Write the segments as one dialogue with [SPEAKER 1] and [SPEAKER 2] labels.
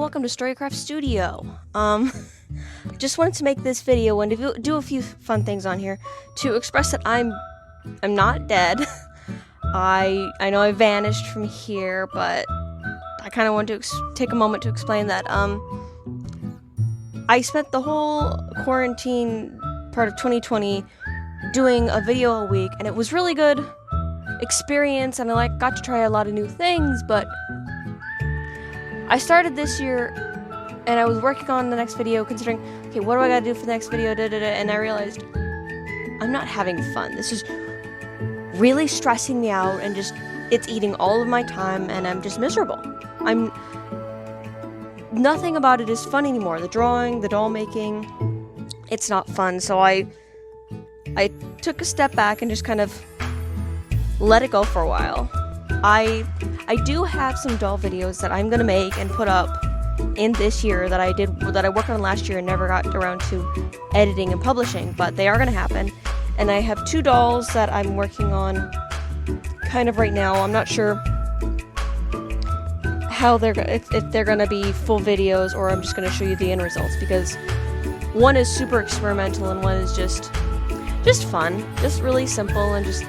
[SPEAKER 1] welcome to Storycraft Studio. Just wanted to make this video and to do a few fun things on here to express that I'm not dead. I know I vanished from here, but I kind of want to take a moment to explain that I spent the whole quarantine part of 2020 doing a video a week, and it was really good experience, and I got to try a lot of new things, but I started this year and I was working on the next video considering, okay, what do I gotta do for the next video, and I realized I'm not having fun. This is really stressing me out and it's eating all of my time, and I'm just miserable. Nothing about it is fun anymore. The drawing, the doll making, it's not fun. So I took a step back and just kind of let it go for a while. I do have some doll videos that I'm gonna make and put up in this year that I worked on last year and never got around to editing and publishing, but they are gonna happen. And I have 2 dolls that I'm working on kind of right now. I'm not sure how if they're gonna be full videos or I'm just gonna show you the end results, because one is super experimental and one is just fun, just really simple and just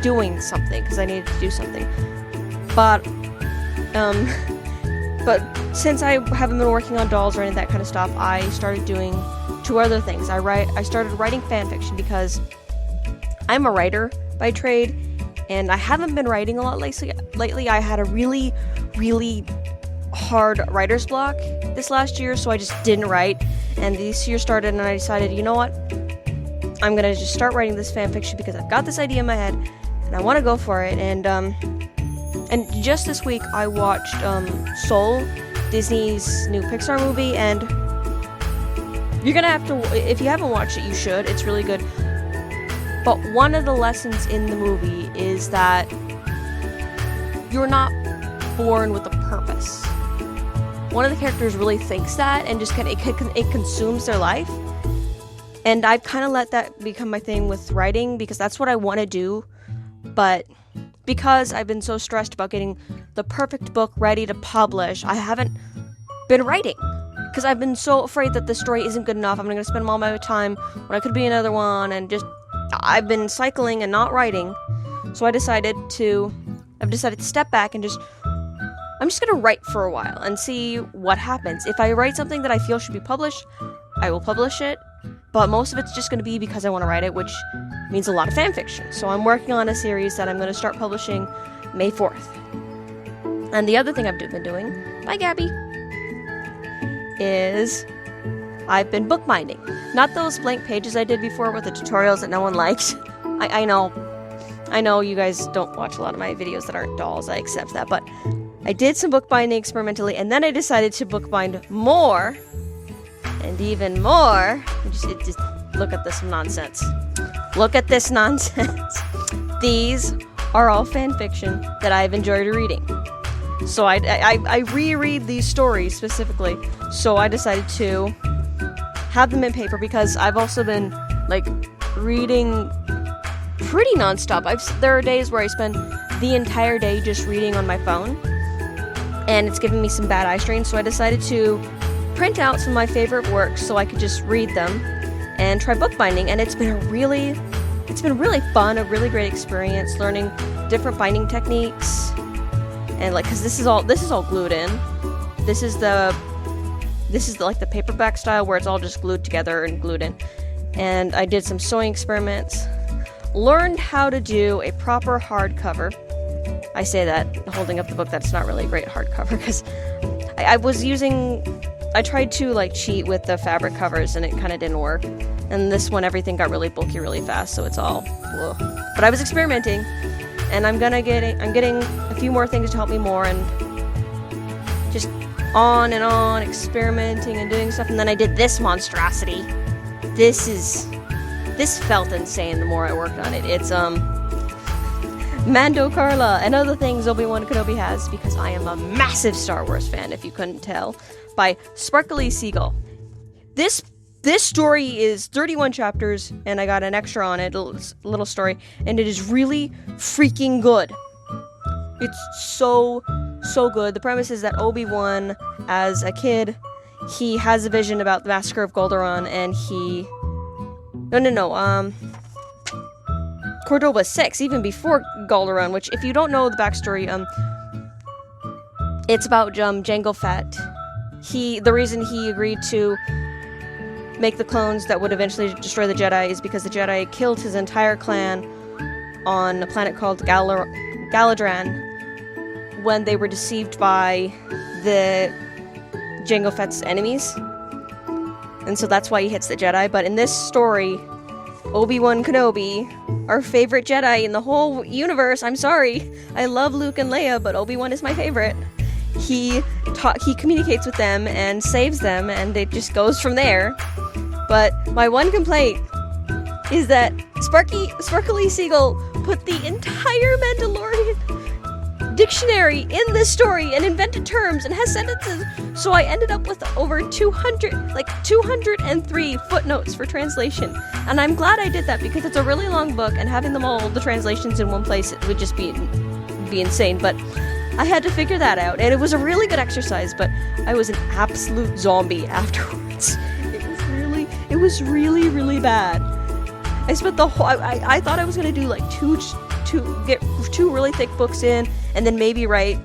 [SPEAKER 1] doing something because I needed to do something. But since I haven't been working on dolls or any of that kind of stuff, I started doing 2 other things. I started writing fanfiction because I'm a writer by trade, and I haven't been writing a lot lately. I had a really, really hard writer's block this last year, so I just didn't write. And this year started, and I decided, you know what? I'm gonna just start writing this fanfiction because I've got this idea in my head, and I want to go for it. And just this week, I watched Soul, Disney's new Pixar movie, and you're gonna have to, if you haven't watched it, you should. It's really good. But one of the lessons in the movie is that you're not born with a purpose. One of the characters really thinks that, and just it consumes their life. And I've kind of let that become my thing with writing because that's what I want to do. But because I've been so stressed about getting the perfect book ready to publish, I haven't been writing. Because I've been so afraid that the story isn't good enough. I'm going to spend all my time when I could be another one, and I've been cycling and not writing. So I've decided to step back and I'm just going to write for a while and see what happens. If I write something that I feel should be published, I will publish it. But most of it's just going to be because I want to write it, which means a lot of fanfiction. So I'm working on a series that I'm going to start publishing May 4th. And the other thing I've been doing, bye Gabby, is I've been bookbinding. Not those blank pages I did before with the tutorials that no one liked. I know you guys don't watch a lot of my videos that aren't dolls, I accept that, but I did some bookbinding experimentally, and then I decided to bookbind more, and even more. Just look at this nonsense. Look at this nonsense. These are all fanfiction that I've enjoyed reading. So I reread these stories specifically, so I decided to have them in paper because I've also been reading pretty nonstop. There are days where I spend the entire day just reading on my phone, and it's giving me some bad eye strain, so I decided to print out some of my favorite works so I could just read them and try bookbinding. And it's been really fun, a really great experience learning different binding techniques. And because this is all glued in. This is the paperback style where it's all just glued together and glued in. And I did some sewing experiments, learned how to do a proper hardcover. I say that holding up the book, that's not really a great hardcover because I tried to cheat with the fabric covers and it kind of didn't work. And this one, everything got really bulky really fast, so it's all whoa. But I was experimenting, and I'm getting a few more things to help me more, and just on and on experimenting and doing stuff. And then I did this monstrosity. This felt insane the more I worked on it. It's Mando Carla and other things Obi-Wan Kenobi has, because I am a massive Star Wars fan, if you couldn't tell, by Sparkly Seagull. This story is 31 chapters, and I got an extra on it, a little story, and it is really freaking good. It's so so good. The premise is that Obi-Wan, as a kid, he has a vision about the Massacre of Goldaron, and he... Cordoba 6, even before Goldaron, which, if you don't know the backstory, it's about Jango Fett. The reason he agreed to make the clones that would eventually destroy the Jedi is because the Jedi killed his entire clan on a planet called Galadran when they were deceived by the Jango Fett's enemies. And so that's why he hits the Jedi. But in this story, Obi-Wan Kenobi, our favorite Jedi in the whole universe, I'm sorry, I love Luke and Leia, but Obi-Wan is my favorite. He communicates with them and saves them, and it just goes from there. But my one complaint is that Sparkly Seagull put the entire Mandalorian dictionary in this story and invented terms and has sentences, so I ended up with over 203 footnotes for translation. And I'm glad I did that, because it's a really long book, and having them all, the translations in one place, it would just be insane. But I had to figure that out, and it was a really good exercise, but I was an absolute zombie afterwards. It was really, really bad. I spent the whole... I thought I was gonna do like get two really thick books in, and then maybe write.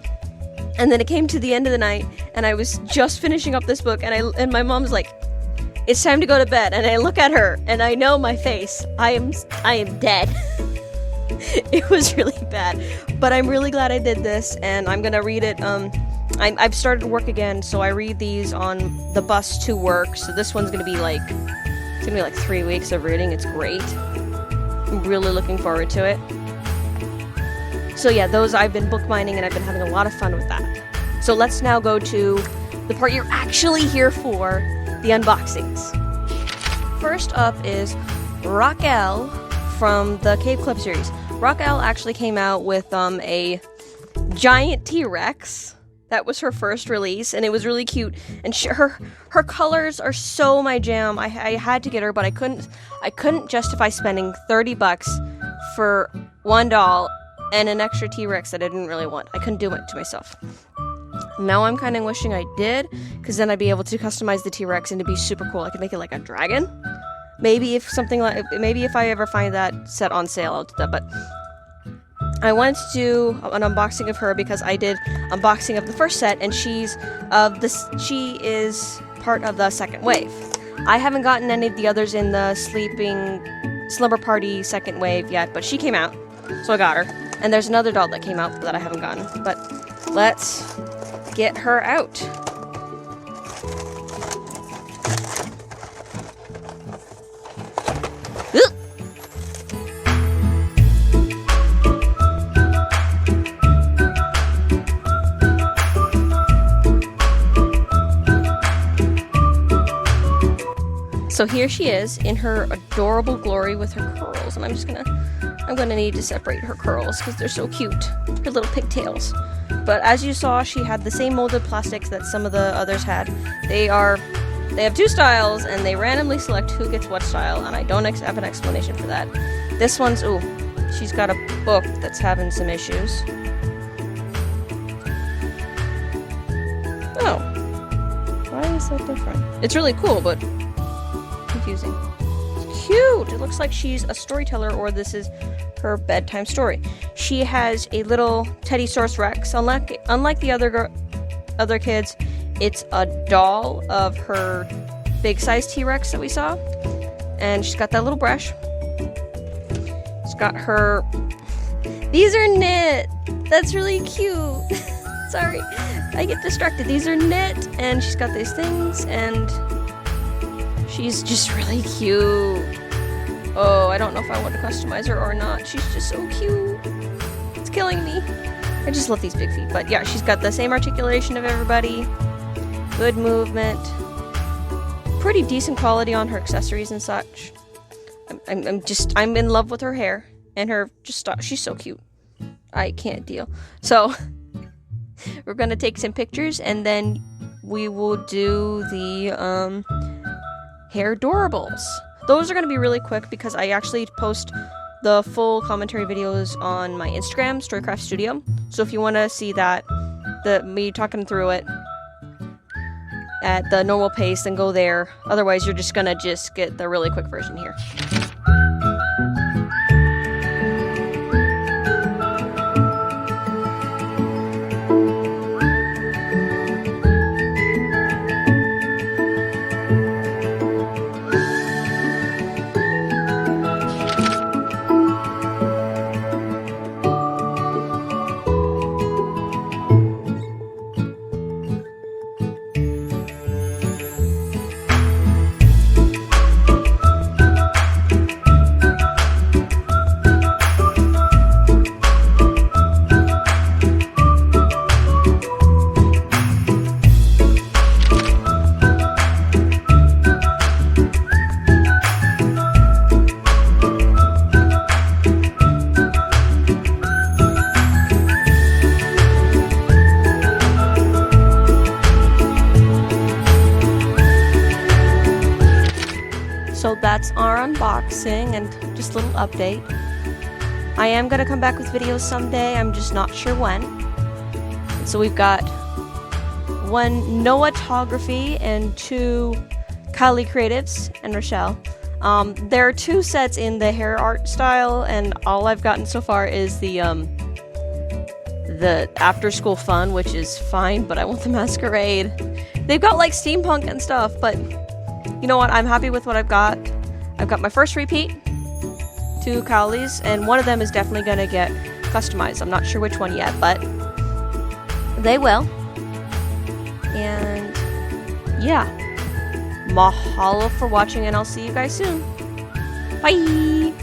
[SPEAKER 1] And then it came to the end of the night, and I was just finishing up this book, and my mom's like, "It's time to go to bed." And I look at her, and I know my face. I am dead. It was really bad, but I'm really glad I did this, and I'm gonna read it. I've started work again, so I read these on the bus to work. So this one's gonna be like 3 weeks of reading. It's great. I'm really looking forward to it. So yeah, those I've been book mining, and I've been having a lot of fun with that. So let's now go to the part you're actually here for, the unboxings. First up is Raquel from the Cave Club series. Raquel actually came out with a giant T-Rex. That was her first release, and it was really cute. And her colors are so my jam. I had to get her, but I couldn't justify spending $30 for one doll and an extra T-Rex that I didn't really want. I couldn't do it to myself. Now I'm kind of wishing I did, because then I'd be able to customize the T-Rex and it'd be super cool. I could make it like a dragon. Maybe if I ever find that set on sale, I'll do that. But I wanted to do an unboxing of her because I did unboxing of the first set, and she is part of the second wave. I haven't gotten any of the others in the Slumber Party second wave yet, but she came out, so I got her. And there's another doll that came out that I haven't gotten, but let's get her out. So here she is in her adorable glory with her curls, and I'm gonna need to separate her curls because they're so cute, her little pigtails. But as you saw, she had the same molded plastics that some of the others had. They have two styles, and they randomly select who gets what style, and I don't have an explanation for that. This one's, she's got a book that's having some issues. Oh, why is that different? It's really cool, but confusing. It's cute! It looks like she's a storyteller, or this is her bedtime story. She has a little Teddysaurus Rex. Unlike the other kids, it's a doll of her big size T-Rex that we saw. And she's got that little brush. She's got her... These are knit! That's really cute! Sorry, I get distracted. These are knit, and she's got these things, and she's just really cute. Oh, I don't know if I want to customize her or not. She's just so cute. It's killing me. I just love these big feet. But yeah, she's got the same articulation of everybody. Good movement. Pretty decent quality on her accessories and such. I'm in love with her hair. And she's so cute. I can't deal. So, we're gonna take some pictures, and then we will do the, hair doorables. Those are going to be really quick because I actually post the full commentary videos on my Instagram, Storycraft Studio. So if you want to see that, me talking through it at the normal pace, then go there. Otherwise, you're just gonna get the really quick version here. So that's our unboxing and just a little update. I am going to come back with videos someday, I'm just not sure when. So we've got 1 Noah-tography and 2 Kylie Creatives and Rochelle. There are 2 sets in the hair art style, and all I've gotten so far is the after school fun, which is fine, but I want the masquerade. They've got like steampunk and stuff, but you know what? I'm happy with what I've got. I've got my first repeat, 2 Kylie's, and one of them is definitely going to get customized. I'm not sure which one yet, but they will. And yeah, mahalo for watching, and I'll see you guys soon. Bye!